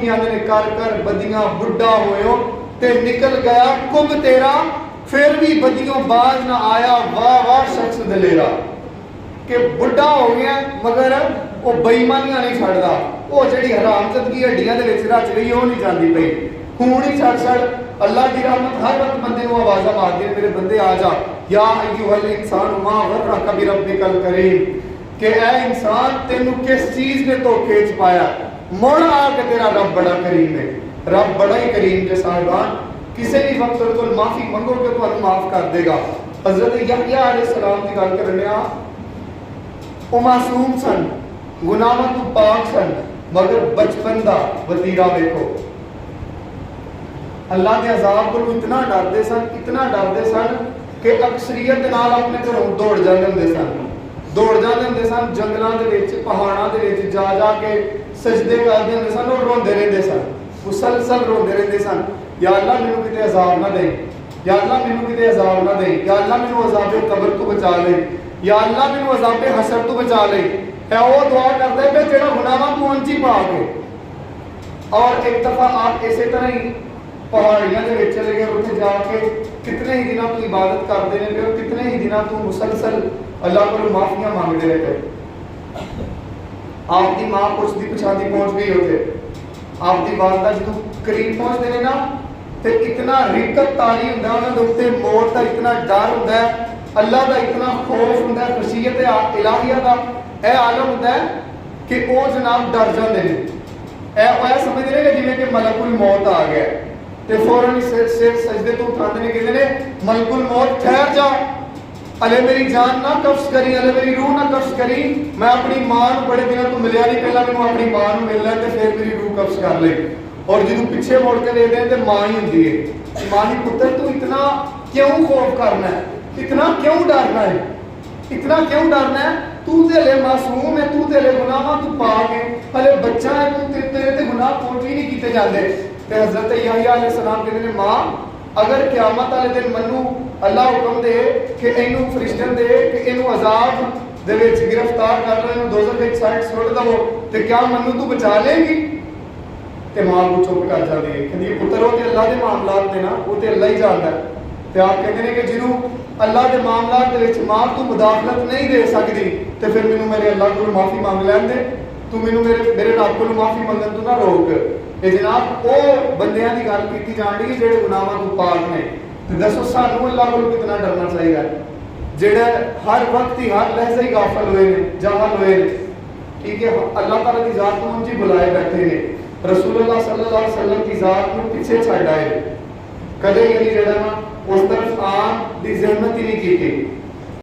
कर कर बदियां बुढ़ा होयो ते निकल गया कुब तेरा, फिर भी बदियों बाज ना आया, वाह वाह शख्स दलेरा। कि बुढ़ा हो गया मगर वो बेईमानियां नहीं छड़दा, वो जिहड़ी हरामजदगी हड्डियां दे विच रच गई वो नहीं जांदी पई। खून ही छड़ छड़ अल्लाह की रहमत हर वक्त बंदे को आवाज़ा मारदी है, मेरे बंदे आ जा, या अय्युहल इंसान मा गर्रका बिरब्बिकल करीम। कि ऐ इंसान तेनू किस चीज ने धोखे च पाया, मुड़ आके तेरा रब बड़ा करीम है। रब बड़ा ही करीम है साहिबान, किसी भी वक्त तो माफी मंगोगे तो माफ कर देगा। हजरत यहया अलैहिस्सलाम की गल करने आ, वो मासूम सन, गुनाहों तो पाक सन, मगर बचपन का वतीरा देखो। अल्लाह के अजाब को इतना डरते सन, इतना डरते सन कि अक्सरियत नाल अपने घरों दौड़ जाते होंगे सन, दौड़ जाते होंगे सन, जंगलों के विच पहाड़ों के विच जा जाके सजदे करते होंगे सन और रोंदे रहते सन, मुसलसल रोंदे रहते सन। या अल्लाह मैनू किते अजाब ना दे, या अल्लाह मैनू किते अजाब ना दे, या अल्लाह मैनू अजाबे कब्र तो बचा ले, या अल्लाह मैनू अजाबे हशर तो बचा ले। है वो दुआ करता है कि जेड़ा गुनाह तू अंजी पा के। और एक दफा आप इसी तरह ही पहाड़ियां के विच चले गए, उत्थे जाके कितने ही दिनों तू इबादत करते रहे हो, कितने ही दिनों तू मुसलसल अल्लाह को माफियां मांगते रहे। आपकी मां पुछदी पछादी पहुंच गई होते, आपकी वालदा जो करीब पहुंचते हैं ना, तो इतना रिकत तारी हुंदा उन्हां दे उत्ते, मौत का इतना डर हुंदा है, अल्लाह का इतना खौफ हुंदा है, खशियत इलाहिया का यह आलम हुंदा है कि वो जनाब डर जाते हैं। ऐ समझते हैं जिवें कि मलकुल मौत आ गया, तो फौरन सिर सजदे तो उठाते हैं, कहते हैं मलकुल मौत ठहर जा, अले मेरी जान ना कब्ज करी, अले मेरी रूह ना कब्ज करी। मैं अपनी मां को बड़े दिनों तो मिलया नहीं, पहला मैं अपनी मां को मिलना तो फिर मेरी रूह कब्ज कर ले। और जो पिछे मुड़ के देखते हैं तो मां ही होंगी है। मां ही पुत्र तू इतना क्यों खौफ करना है, इतना क्यों डरना है, इतना क्यों डरना है? तू तो हले मासूम है, तू तो हले गुनाह तू पा के हले बच्चा है, तू तेरे ते गुनाह कोई भी नहीं किए जाते। तो हजरत यहया अलैहिस्सलाम कहते हैं मां अगर क़यामत वाले दिन मनु अल्लाह हुक्म दे कि इनू फरिश्तन दे कि इनू अजाब दे विच गिरफ्तार कर लो, इनू दोज़ख विच साइड सुट दवो, तो क्या मनु तू बचा लेगी? ते मां को चुप कर जाती है, कहती पुत्र वो तो अल्लाह के मामलात ने ना, वो तो अल्लाह ही जानता है। तो आप कहते हैं कि जिन्हों अल्लाह के मामलात दे विच मां तू मुदाखलत नहीं दे सकती, तो फिर मैनू मेरे अल्लाह को माफ़ी मांग लैन दे, तू मैनू मेरे रब को माफ़ी मंगन तू ना रोक। ये जनाब वो बंदियां की गल की जान रही जेडे गुनाह तू पाक ने। तो दसो सानू अल्लाह को कितना डरना चाहिए, जेडे हर वक्त ही हर लहजे ही गाफल हुए ने, जाहल हुए ने। ठीक है, अल्लाह ताला की जात को उनकी बुलाए बैठे ने, रसूलुल्लाह सल्लल्लाहु अलैहि वसल्लम की जात को पीछे छड़ आए, कदे यानी जेड़ा ना उस तरफ आन की जहमत ही नहीं की।